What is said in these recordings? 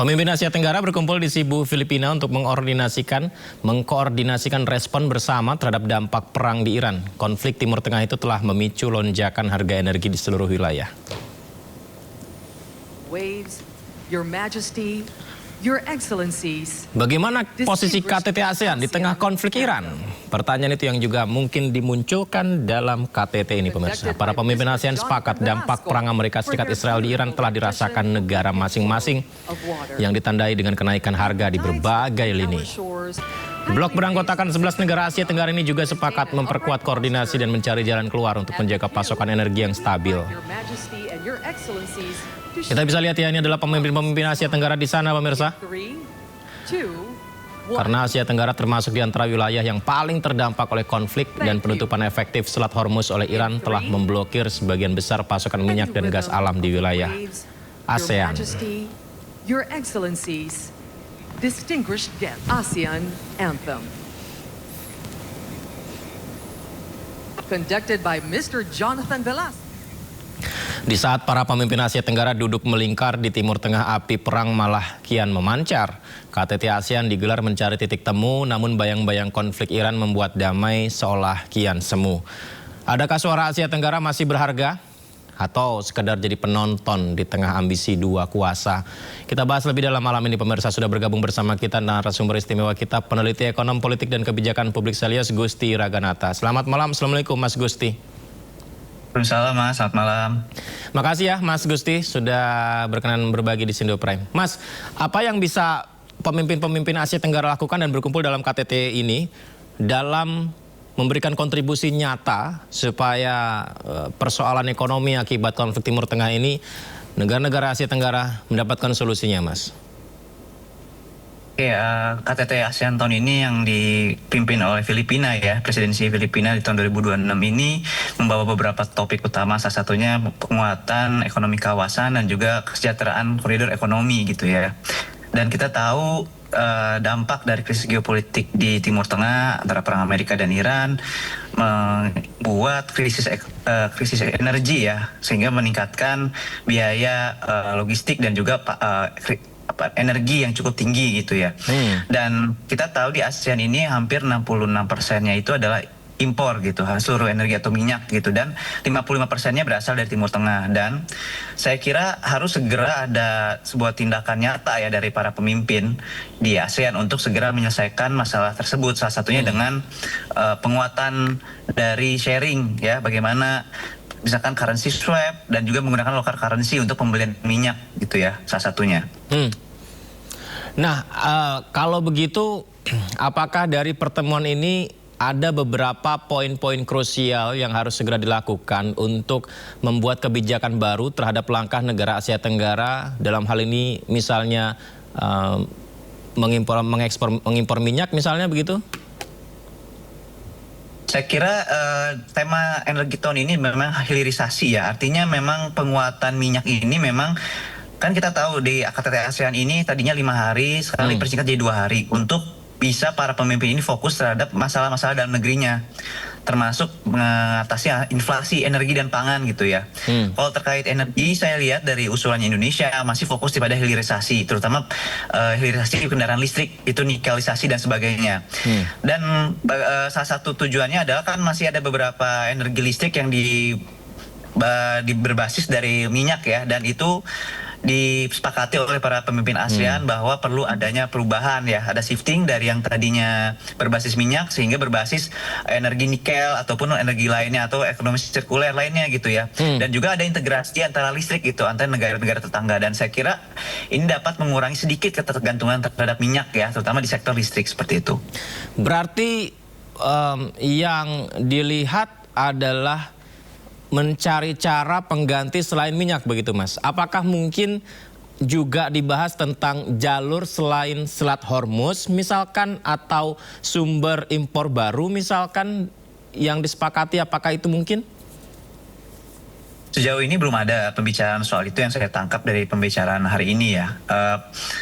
Pemimpin Asia Tenggara berkumpul di Cebu, Filipina untuk mengkoordinasikan respon bersama terhadap dampak perang di Iran. Konflik Timur Tengah itu telah memicu lonjakan harga energi di seluruh wilayah. Waves, Your Majesty, Your Excellencies. Bagaimana posisi KTT ASEAN di tengah konflik Iran? Pertanyaan itu yang juga mungkin dimunculkan dalam KTT ini, pemirsa. Para pemimpin ASEAN sepakat dampak perang Amerika Serikat Israel di Iran telah dirasakan negara masing-masing yang ditandai dengan kenaikan harga di berbagai lini. Blok beranggotakan 11 negara Asia Tenggara ini juga sepakat memperkuat koordinasi dan mencari jalan keluar untuk menjaga pasokan energi yang stabil. Kita bisa lihat ya, ini adalah pemimpin-pemimpin Asia Tenggara di sana, pemirsa. Karena Asia Tenggara termasuk di antara wilayah yang paling terdampak oleh konflik dan penutupan efektif Selat Hormuz oleh Iran telah memblokir sebagian besar pasokan minyak dan gas alam di wilayah ASEAN. Your Excellencies, distinguished guest, ASEAN Anthem. Conducted by Mr. Jonathan Velasquez. Di saat para pemimpin Asia Tenggara duduk melingkar di Timur Tengah, api perang malah kian memancar. KTT ASEAN digelar mencari titik temu, namun bayang-bayang konflik Iran membuat damai seolah kian semu. Adakah suara Asia Tenggara masih berharga? Atau sekedar jadi penonton di tengah ambisi dua kuasa? Kita bahas lebih dalam malam ini, pemirsa. Sudah bergabung bersama kita narasumber istimewa kita, peneliti ekonom politik dan kebijakan publik Selyos, Gusti Raganata. Selamat malam, Assalamualaikum Mas Gusti. Waalaikumsalam Mas, selamat malam. Makasih ya Mas Gusti sudah berkenan berbagi di Sindo Prime. Mas, apa yang bisa pemimpin-pemimpin Asia Tenggara lakukan dan berkumpul dalam KTT ini dalam memberikan kontribusi nyata supaya persoalan ekonomi akibat konflik Timur Tengah ini negara-negara Asia Tenggara mendapatkan solusinya, Mas? KTT ASEAN tahun ini yang dipimpin oleh Filipina ya, presidensi Filipina di tahun 2026 ini membawa beberapa topik utama, salah satunya penguatan ekonomi kawasan dan juga kesejahteraan koridor ekonomi gitu ya. Dan kita tahu dampak dari krisis geopolitik di Timur Tengah antara perang Amerika dan Iran membuat krisis energi ya, sehingga meningkatkan biaya logistik dan juga energi yang cukup tinggi gitu ya. Dan kita tahu di ASEAN ini hampir 66%-nya itu adalah impor gitu, seluruh energi atau minyak gitu, dan 55%-nya berasal dari Timur Tengah. Dan saya kira harus segera ada sebuah tindakan nyata ya dari para pemimpin di ASEAN untuk segera menyelesaikan masalah tersebut. Salah satunya dengan penguatan dari sharing ya, bagaimana misalkan currency swap dan juga menggunakan local currency untuk pembelian minyak gitu ya, salah satunya. Nah, kalau begitu, apakah dari pertemuan ini ada beberapa poin-poin krusial yang harus segera dilakukan untuk membuat kebijakan baru terhadap langkah negara Asia Tenggara dalam hal ini, misalnya mengimpor minyak misalnya begitu? Saya kira tema energi tahun ini memang hilirisasi ya, artinya memang penguatan minyak ini memang kan kita tahu di KTT ASEAN ini tadinya 5 hari, sekali persingkat jadi 2 hari untuk bisa para pemimpin ini fokus terhadap masalah-masalah dalam negerinya, termasuk mengatasi inflasi energi dan pangan gitu ya. Kalau terkait energi, saya lihat dari usulannya Indonesia masih fokus pada hilirisasi, terutama hilirisasi kendaraan listrik, itu nikelisasi dan sebagainya. Dan salah satu tujuannya adalah kan masih ada beberapa energi listrik yang berbasis dari minyak ya, dan itu disepakati oleh para pemimpin ASEAN bahwa perlu adanya perubahan ya, ada shifting dari yang tadinya berbasis minyak sehingga berbasis energi nikel ataupun energi lainnya atau ekonomi sirkuler lainnya gitu ya. Dan juga ada integrasi antara listrik gitu antara negara-negara tetangga, dan saya kira ini dapat mengurangi sedikit ketergantungan terhadap minyak ya, terutama di sektor listrik seperti itu. Berarti yang dilihat adalah mencari cara pengganti selain minyak begitu, Mas? Apakah mungkin juga dibahas tentang jalur selain Selat Hormuz misalkan, atau sumber impor baru misalkan yang disepakati, apakah itu mungkin? Sejauh ini belum ada pembicaraan soal itu yang saya tangkap dari pembicaraan hari ini ya.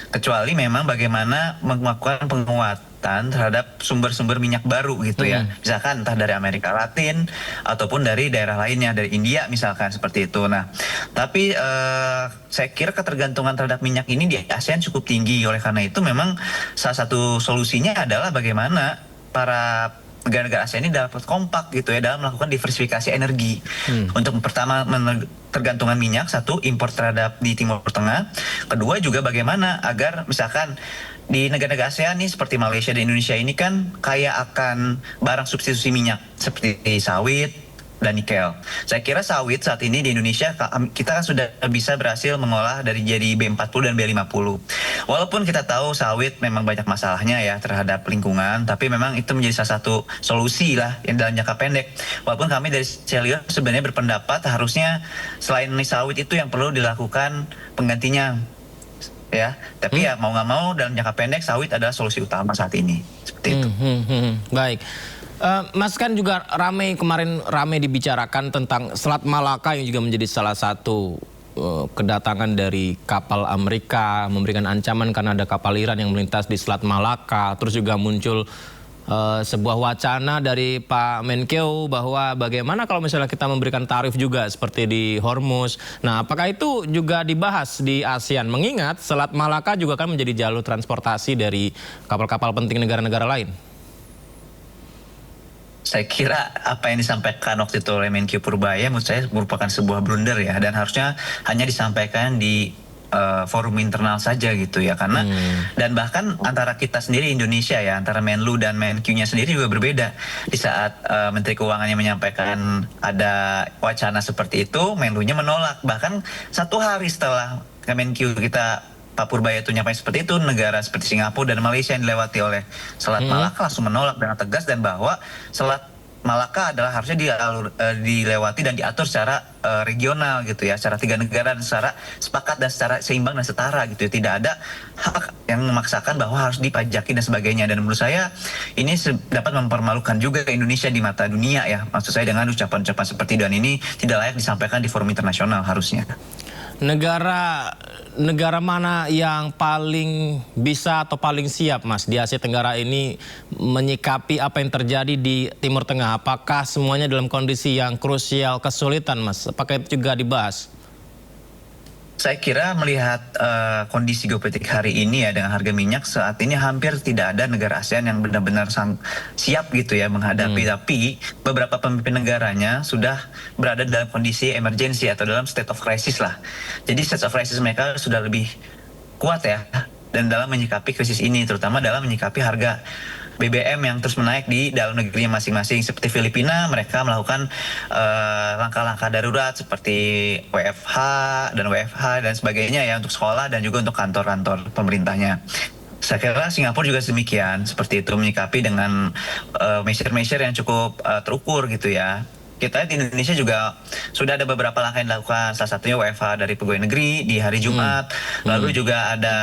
kecuali memang bagaimana melakukan penguatan terhadap sumber-sumber minyak baru gitu ya. Misalkan entah dari Amerika Latin ataupun dari daerah lainnya, dari India misalkan seperti itu. Nah, tapi saya kira ketergantungan terhadap minyak ini di ASEAN cukup tinggi. Oleh karena itu memang salah satu solusinya adalah bagaimana para negara-negara ASEAN ini dapat kompak gitu ya dalam melakukan diversifikasi energi. Untuk pertama tergantungan minyak, satu impor terhadap di Timur Tengah, kedua juga bagaimana agar misalkan di negara-negara ASEAN nih seperti Malaysia dan Indonesia ini kan kaya akan barang substitusi minyak seperti sawit dan nikel. Saya kira sawit saat ini di Indonesia kita kan sudah bisa berhasil mengolah dari jadi B40 dan B50. Walaupun kita tahu sawit memang banyak masalahnya ya terhadap lingkungan, tapi memang itu menjadi salah satu solusi lah yang dalam jangka pendek. Walaupun kami dari Celio sebenarnya berpendapat harusnya selain sawit itu yang perlu dilakukan penggantinya ya. Tapi ya mau nggak mau dalam jangka pendek sawit adalah solusi utama saat ini. Seperti itu. Baik. Mas kan juga kemarin ramai dibicarakan tentang Selat Malaka yang juga menjadi salah satu kedatangan dari kapal Amerika memberikan ancaman karena ada kapal Iran yang melintas di Selat Malaka. Terus juga muncul sebuah wacana dari Pak Menkeu bahwa bagaimana kalau misalnya kita memberikan tarif juga seperti di Hormuz. Nah, apakah itu juga dibahas di ASEAN? Mengingat Selat Malaka juga kan menjadi jalur transportasi dari kapal-kapal penting negara-negara lain. Saya kira apa yang disampaikan waktu itu oleh Menkyu Purbaya menurut saya merupakan sebuah blunder ya, dan harusnya hanya disampaikan di forum internal saja gitu ya, karena dan bahkan antara kita sendiri Indonesia ya, antara Menlu dan Menkyu-nya sendiri juga berbeda. Di saat Menteri Keuangannya menyampaikan ada wacana seperti itu, Menlu-nya menolak. Bahkan satu hari setelah Menkyu kita Pak Purbaya itu nyampe seperti itu, negara seperti Singapura dan Malaysia yang dilewati oleh Selat Malaka langsung menolak dengan tegas, dan bahwa Selat Malaka adalah harusnya dilewati dan diatur secara regional gitu ya, secara 3 negara dan secara sepakat dan secara seimbang dan setara gitu ya. Tidak ada hak yang memaksakan bahwa harus dipajaki dan sebagainya. Dan menurut saya ini dapat mempermalukan juga Indonesia di mata dunia ya, maksud saya dengan ucapan-ucapan seperti dan ini tidak layak disampaikan di forum internasional harusnya. Negara mana yang paling bisa atau paling siap, Mas, di Asia Tenggara ini menyikapi apa yang terjadi di Timur Tengah? Apakah semuanya dalam kondisi yang krusial, kesulitan, Mas? Apakah itu juga dibahas? Saya kira melihat kondisi geopolitik hari ini ya, dengan harga minyak saat ini hampir tidak ada negara ASEAN yang benar-benar siap gitu ya menghadapi. Tapi beberapa pemimpin negaranya sudah berada dalam kondisi emergency atau dalam state of crisis lah. Jadi state of crisis mereka sudah lebih kuat ya, dan dalam menyikapi krisis ini, terutama dalam menyikapi harga BBM yang terus menaik di dalam negerinya masing-masing. Seperti Filipina, mereka melakukan langkah-langkah darurat seperti WFH dan sebagainya ya, untuk sekolah dan juga untuk kantor-kantor pemerintahnya. Saya kira Singapura juga demikian, seperti itu, menyikapi dengan measure-measure yang cukup terukur gitu ya. Kita di Indonesia juga sudah ada beberapa langkah yang dilakukan, salah satunya WFH dari pegawai negeri di hari Jumat. Lalu juga ada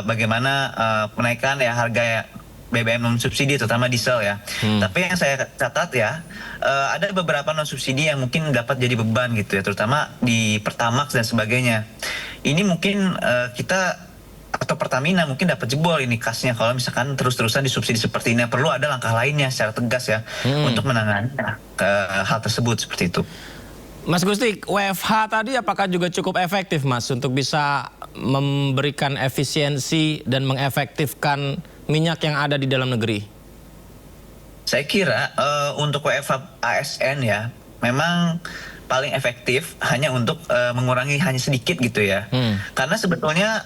bagaimana kenaikan ya harga BBM non subsidi, terutama diesel ya. Tapi yang saya catat ya, ada beberapa non subsidi yang mungkin dapat jadi beban gitu ya, terutama di Pertamax dan sebagainya. Ini mungkin kita atau Pertamina mungkin dapat jebol ini kasnya kalau misalkan terus-terusan disubsidi seperti ini. Perlu ada langkah lainnya secara tegas ya untuk menangani hal tersebut seperti itu. Mas Gusti, WFH tadi apakah juga cukup efektif, Mas, untuk bisa memberikan efisiensi dan mengefektifkan minyak yang ada di dalam negeri? Saya kira untuk WFH ASN ya, memang paling efektif hanya untuk mengurangi hanya sedikit gitu ya. Karena sebetulnya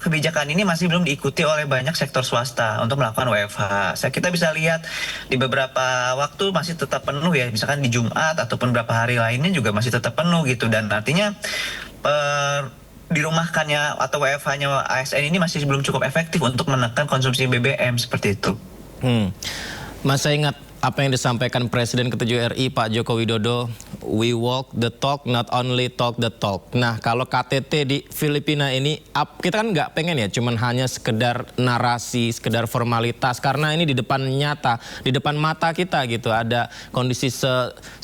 kebijakan ini masih belum diikuti oleh banyak sektor swasta untuk melakukan WFH. Kita bisa lihat di beberapa waktu masih tetap penuh ya, misalkan di Jumat ataupun beberapa hari lainnya juga masih tetap penuh gitu, dan artinya dirumahkannya atau WFH-nya ASN ini masih belum cukup efektif untuk menekan konsumsi BBM seperti itu. Mas, saya ingat apa yang disampaikan Presiden ke-7 RI Pak Joko Widodo, we walk the talk, not only talk the talk. Nah, kalau KTT di Filipina ini, kita kan nggak pengen ya cuman hanya sekedar narasi, sekedar formalitas, karena ini di depan nyata, di depan mata kita gitu, ada kondisi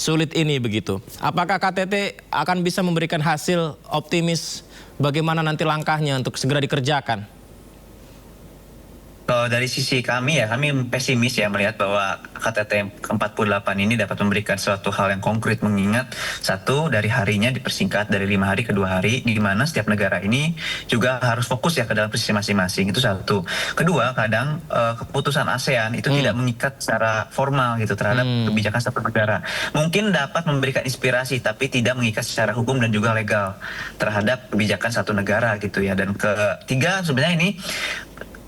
sulit ini begitu. Apakah KTT akan bisa memberikan hasil optimis bagaimana nanti langkahnya untuk segera dikerjakan? dari sisi kami ya, kami pesimis ya melihat bahwa KTT ke-48 ini dapat memberikan suatu hal yang konkret, mengingat satu, dari harinya dipersingkat dari 5 hari ke 2 hari, di mana setiap negara ini juga harus fokus ya ke dalam posisi masing-masing, itu satu. Kedua, kadang keputusan ASEAN itu tidak mengikat secara formal gitu terhadap kebijakan satu negara. Mungkin dapat memberikan inspirasi, tapi tidak mengikat secara hukum dan juga legal terhadap kebijakan satu negara gitu ya. Dan ketiga, sebenarnya ini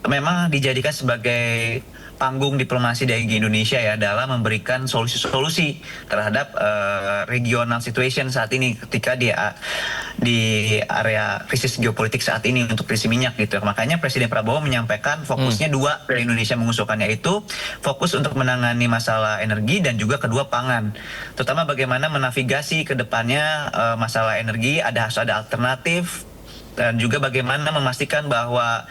memang dijadikan sebagai panggung diplomasi dari Indonesia ya dalam memberikan solusi-solusi terhadap regional situation saat ini ketika di area krisis geopolitik saat ini untuk krisis minyak gitu. Makanya Presiden Prabowo menyampaikan fokusnya dua dari Indonesia mengusulkannya, yaitu fokus untuk menangani masalah energi dan juga kedua pangan. Terutama bagaimana menavigasi ke depannya masalah energi, harus ada alternatif, dan juga bagaimana memastikan bahwa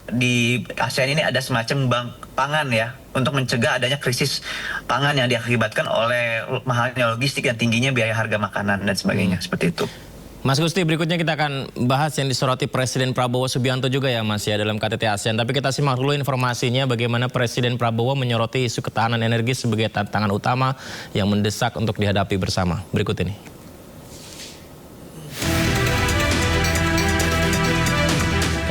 di ASEAN ini ada semacam bank pangan ya untuk mencegah adanya krisis pangan yang diakibatkan oleh mahalnya logistik dan tingginya biaya harga makanan dan sebagainya, seperti itu. Mas Gusti, berikutnya kita akan bahas yang disoroti Presiden Prabowo Subianto juga ya Mas ya dalam KTT ASEAN. Tapi kita simak dulu informasinya bagaimana Presiden Prabowo menyoroti isu ketahanan energi sebagai tantangan utama yang mendesak untuk dihadapi bersama. Berikut ini.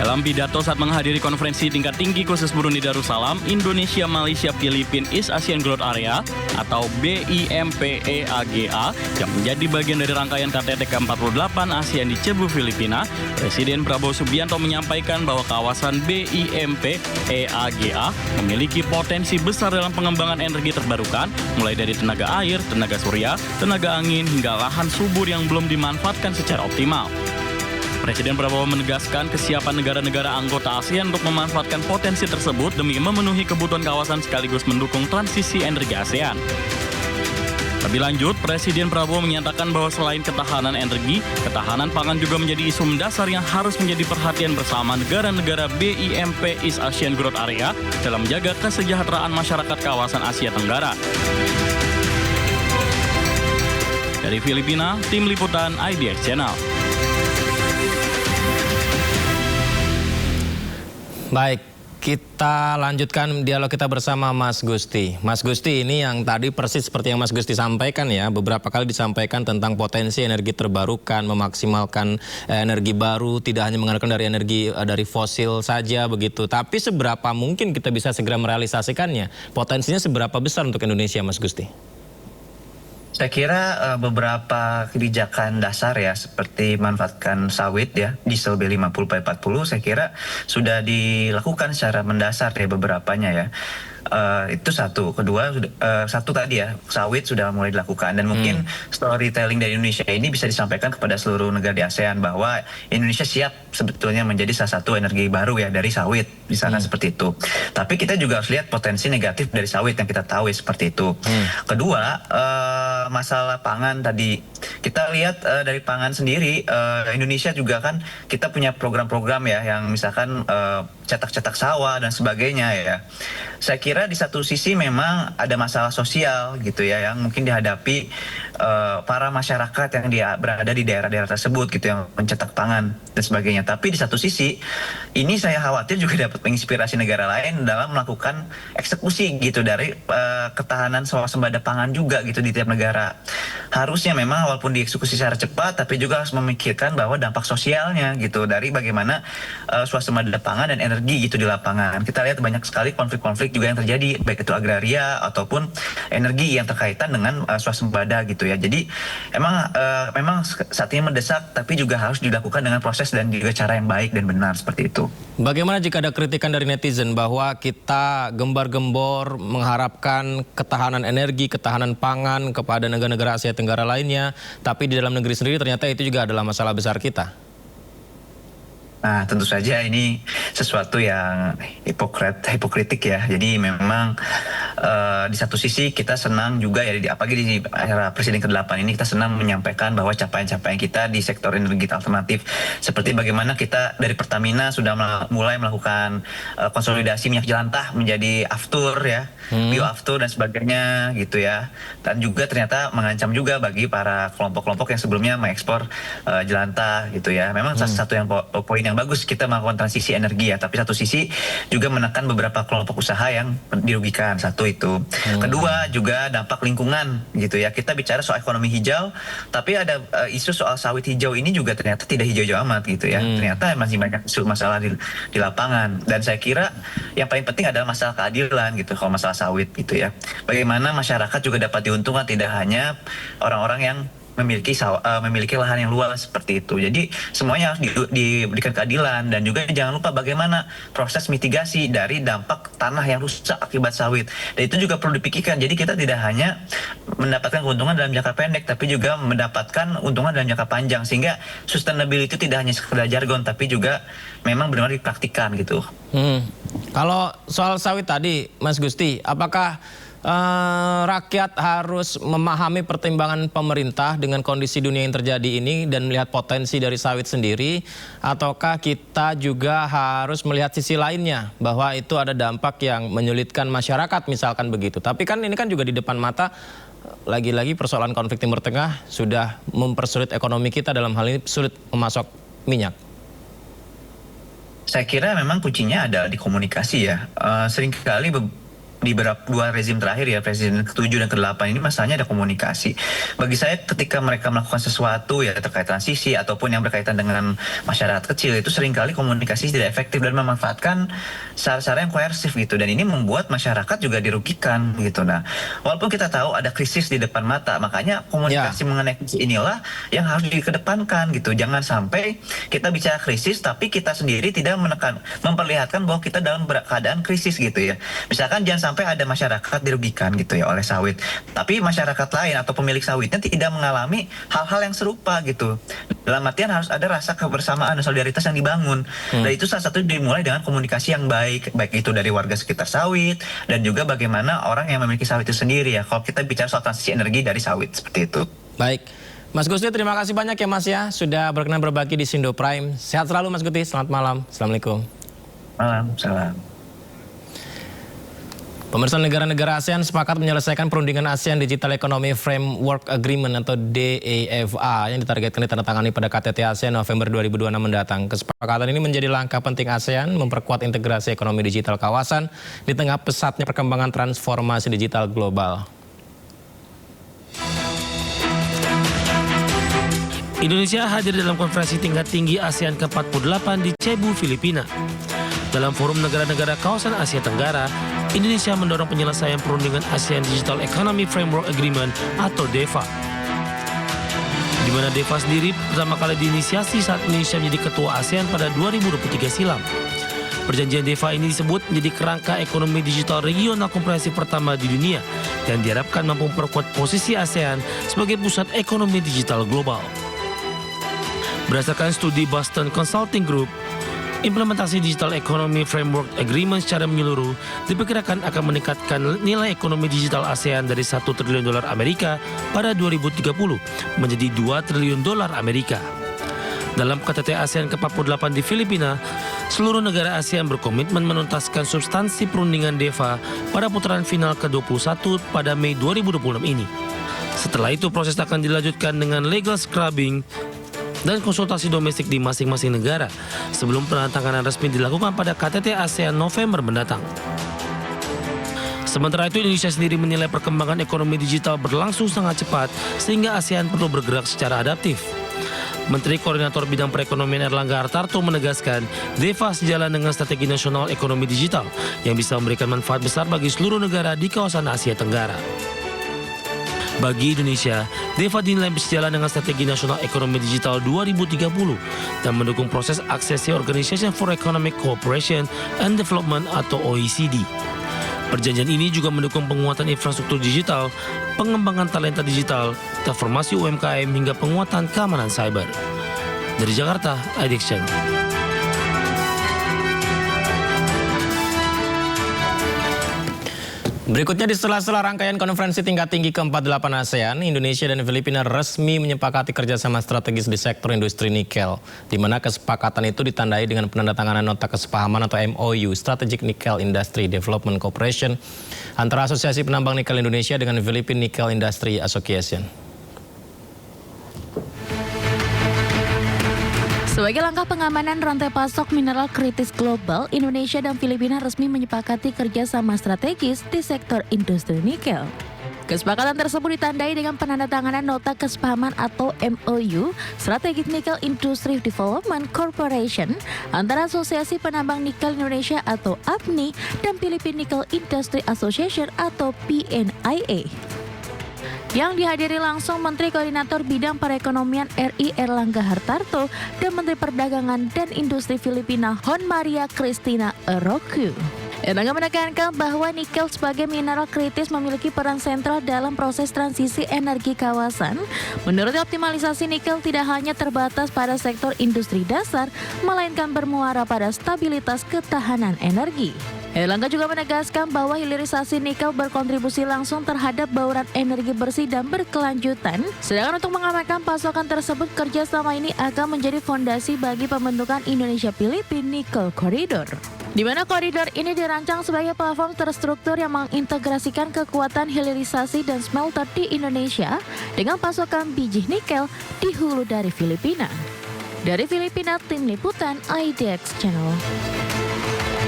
Dalam pidato saat menghadiri konferensi tingkat tinggi khusus Burundi Darussalam, Indonesia, Malaysia, Filipina, East Asian Growth Area atau BIMPEAGA yang menjadi bagian dari rangkaian KTT ke-48 ASEAN di Cebu, Filipina, Presiden Prabowo Subianto menyampaikan bahwa kawasan BIMPEAGA memiliki potensi besar dalam pengembangan energi terbarukan, mulai dari tenaga air, tenaga surya, tenaga angin, hingga lahan subur yang belum dimanfaatkan secara optimal. Presiden Prabowo menegaskan kesiapan negara-negara anggota ASEAN untuk memanfaatkan potensi tersebut demi memenuhi kebutuhan kawasan sekaligus mendukung transisi energi ASEAN. Lebih lanjut, Presiden Prabowo menyatakan bahwa selain ketahanan energi, ketahanan pangan juga menjadi isu mendasar yang harus menjadi perhatian bersama negara-negara BIMP East Asian Growth Area dalam menjaga kesejahteraan masyarakat kawasan Asia Tenggara. Dari Filipina, Tim Liputan IDX Channel. Baik, kita lanjutkan dialog kita bersama Mas Gusti. Mas Gusti, ini yang tadi persis seperti yang Mas Gusti sampaikan ya, beberapa kali disampaikan tentang potensi energi terbarukan, memaksimalkan energi baru, tidak hanya mengandalkan dari energi dari fosil saja begitu. Tapi seberapa mungkin kita bisa segera merealisasikannya? Potensinya seberapa besar untuk Indonesia, Mas Gusti? Saya kira beberapa kebijakan dasar ya seperti manfaatkan sawit ya, diesel B50/40 saya kira sudah dilakukan secara mendasar ya beberapanya ya. Itu satu. Kedua, satu tadi ya, sawit sudah mulai dilakukan dan mungkin storytelling dari Indonesia ini bisa disampaikan kepada seluruh negara di ASEAN bahwa Indonesia siap sebetulnya menjadi salah satu energi baru ya dari sawit, misalkan seperti itu. Tapi kita juga harus lihat potensi negatif dari sawit yang kita tahu ya, seperti itu. Kedua, masalah pangan tadi kita lihat dari pangan sendiri, Indonesia juga kan kita punya program-program ya yang misalkan cetak-cetak sawah dan sebagainya ya. Saya kira di satu sisi memang ada masalah sosial gitu ya yang mungkin dihadapi para masyarakat yang berada di daerah-daerah tersebut gitu yang mencetak pangan dan sebagainya. Tapi di satu sisi ini saya khawatir juga dapat menginspirasi negara lain dalam melakukan eksekusi gitu dari ketahanan swasembada pangan juga gitu di tiap negara. Harusnya memang walaupun dieksekusi secara cepat tapi juga harus memikirkan bahwa dampak sosialnya gitu dari bagaimana swasembada pangan dan energi gitu di lapangan. Kita lihat banyak sekali konflik-konflik juga yang terjadi baik itu agraria ataupun energi yang terkaitan dengan swasembada gitu ya. Jadi memang saat ini mendesak tapi juga harus dilakukan dengan proses dan juga cara yang baik dan benar seperti itu. Bagaimana jika ada kritikan dari netizen bahwa kita gembar-gembor mengharapkan ketahanan energi, ketahanan pangan kepada negara-negara Asia Tenggara lainnya, tapi di dalam negeri sendiri ternyata itu juga adalah masalah besar kita? Nah, tentu saja ini sesuatu yang hipokritik ya. Jadi memang di satu sisi kita senang juga ya, apalagi di era Presiden ke-8 ini kita senang menyampaikan bahwa capaian-capaian kita di sektor energi alternatif, seperti bagaimana kita dari Pertamina sudah mulai melakukan konsolidasi minyak jelantah menjadi aftur ya, bioaftur dan sebagainya gitu ya. Dan juga ternyata mengancam juga bagi para kelompok-kelompok yang sebelumnya mengekspor jelantah gitu ya. Memang salah satu yang poin yang bagus kita melakukan transisi energi ya, tapi satu sisi juga menekan beberapa kelompok usaha yang dirugikan. Satu itu. Kedua juga dampak lingkungan gitu ya. Kita bicara soal ekonomi hijau, tapi ada isu soal sawit hijau ini juga ternyata tidak hijau-hijau amat gitu ya. Ternyata masih banyak isu masalah di lapangan. Dan saya kira yang paling penting adalah masalah keadilan gitu kalau masalah sawit gitu ya. Bagaimana masyarakat juga dapat diuntungkan, tidak hanya orang-orang yang memiliki lahan yang luas seperti itu. Jadi semuanya harus diberikan keadilan, dan juga jangan lupa bagaimana proses mitigasi dari dampak tanah yang rusak akibat sawit. Dan itu juga perlu dipikirkan. Jadi kita tidak hanya mendapatkan keuntungan dalam jangka pendek, tapi juga mendapatkan keuntungan dalam jangka panjang, sehingga sustainability itu tidak hanya sekedar jargon, tapi juga memang benar-benar dipraktikkan gitu. Kalau soal sawit tadi, Mas Gusti, apakah rakyat harus memahami pertimbangan pemerintah dengan kondisi dunia yang terjadi ini dan melihat potensi dari sawit sendiri, ataukah kita juga harus melihat sisi lainnya bahwa itu ada dampak yang menyulitkan masyarakat misalkan begitu? Tapi kan ini kan juga di depan mata, lagi-lagi persoalan konflik Timur Tengah sudah mempersulit ekonomi kita, dalam hal ini sulit memasok minyak. Saya kira memang kuncinya ada di komunikasi ya. Seringkali di dua rezim terakhir ya, Presiden ke-7 dan ke-8 ini masalahnya ada komunikasi. Bagi saya ketika mereka melakukan sesuatu ya terkait transisi ataupun yang berkaitan dengan masyarakat kecil, itu seringkali komunikasi tidak efektif dan memanfaatkan cara-cara yang koersif gitu, dan ini membuat masyarakat juga dirugikan gitu. Nah, walaupun kita tahu ada krisis di depan mata, makanya komunikasi mengenai krisis inilah yang harus dikedepankan gitu. Jangan sampai kita bicara krisis tapi kita sendiri tidak memperlihatkan bahwa kita dalam keadaan krisis gitu ya. Misalkan jangan sampai ada masyarakat dirugikan gitu ya oleh sawit, tapi masyarakat lain atau pemilik sawitnya tidak mengalami hal-hal yang serupa gitu. Dalam artian harus ada rasa kebersamaan dan solidaritas yang dibangun. Dan itu salah satu dimulai dengan komunikasi yang baik itu dari warga sekitar sawit, dan juga bagaimana orang yang memiliki sawit itu sendiri ya, kalau kita bicara soal transisi energi dari sawit seperti itu. Baik, Mas Gusti, terima kasih banyak ya Mas ya, sudah berkenan berbagi di Sindo Prime. Sehat selalu Mas Gusti, selamat malam. Assalamualaikum. Malam, salam. Pemirsa, negara-negara ASEAN sepakat menyelesaikan perundingan ASEAN Digital Economy Framework Agreement atau DEFA yang ditargetkan ditandatangani pada KTT ASEAN November 2026 mendatang. Kesepakatan ini menjadi langkah penting ASEAN memperkuat integrasi ekonomi digital kawasan di tengah pesatnya perkembangan transformasi digital global. Indonesia hadir dalam konferensi tingkat tinggi ASEAN ke-48 di Cebu, Filipina. Dalam forum negara-negara kawasan Asia Tenggara, Indonesia mendorong penyelesaian perundingan ASEAN Digital Economy Framework Agreement atau DEFA. Di mana DEFA sendiri pertama kali diinisiasi saat Indonesia menjadi ketua ASEAN pada 2023 silam. Perjanjian DEFA ini disebut menjadi kerangka ekonomi digital regional komprehensif pertama di dunia dan diharapkan mampu memperkuat posisi ASEAN sebagai pusat ekonomi digital global. Berdasarkan studi Boston Consulting Group, implementasi Digital Economy Framework Agreement secara menyeluruh diperkirakan akan meningkatkan nilai ekonomi digital ASEAN dari $1 triliun Amerika pada 2030 menjadi $2 triliun Amerika. Dalam KTT ASEAN ke-48 di Filipina, seluruh negara ASEAN berkomitmen menuntaskan substansi perundingan DEFA pada putaran final ke-21 pada Mei 2026 ini. Setelah itu proses akan dilanjutkan dengan legal scrubbing dan konsultasi domestik di masing-masing negara sebelum penandatanganan resmi dilakukan pada KTT ASEAN November mendatang. Sementara itu, Indonesia sendiri menilai perkembangan ekonomi digital berlangsung sangat cepat sehingga ASEAN perlu bergerak secara adaptif. Menteri Koordinator Bidang Perekonomian Erlangga Hartarto menegaskan DEFA sejalan dengan strategi nasional ekonomi digital yang bisa memberikan manfaat besar bagi seluruh negara di kawasan Asia Tenggara. Bagi Indonesia, DEFA dinilai bersejalan dengan Strategi Nasional Ekonomi Digital 2030 dan mendukung proses aksesi Organization for Economic Cooperation and Development atau OECD. Perjanjian ini juga mendukung penguatan infrastruktur digital, pengembangan talenta digital, transformasi UMKM hingga penguatan keamanan cyber. Dari Jakarta, iDaction. Berikutnya di sela-sela rangkaian konferensi tingkat tinggi ke-48 ASEAN, Indonesia dan Filipina resmi menyepakati kerjasama strategis di sektor industri nikel, di mana kesepakatan itu ditandai dengan penandatanganan nota kesepahaman atau MOU Strategic Nickel Industry Development Cooperation antara Asosiasi Penambang Nikel Indonesia dengan Philippine Nickel Industry Association. Sebagai langkah pengamanan rantai pasok mineral kritis global, Indonesia dan Filipina resmi menyepakati kerjasama strategis di sektor industri nikel. Kesepakatan tersebut ditandai dengan penandatanganan nota kesepahaman atau MOU Strategic Nickel Industry Development Corporation antara Asosiasi Penambang Nikel Indonesia atau APNI dan Philippine Nickel Industry Association atau PNIA. Yang dihadiri langsung Menteri Koordinator Bidang Perekonomian RI Erlangga Hartarto dan Menteri Perdagangan dan Industri Filipina Hon Maria Cristina Eroku. Erlangga menekankan bahwa nikel sebagai mineral kritis memiliki peran sentral dalam proses transisi energi kawasan. Menurutnya optimalisasi nikel tidak hanya terbatas pada sektor industri dasar, melainkan bermuara pada stabilitas ketahanan energi. Erlangga juga menegaskan bahwa hilirisasi nikel berkontribusi langsung terhadap bauran energi bersih dan berkelanjutan. Sedangkan untuk mengamankan pasokan tersebut, kerjasama ini akan menjadi fondasi bagi pembentukan Indonesia-Philippine Nickel Corridor, di mana koridor ini dirancang sebagai platform terstruktur yang mengintegrasikan kekuatan hilirisasi dan smelter di Indonesia dengan pasokan biji nikel di hulu dari Filipina. Dari Filipina, tim liputan IDX Channel.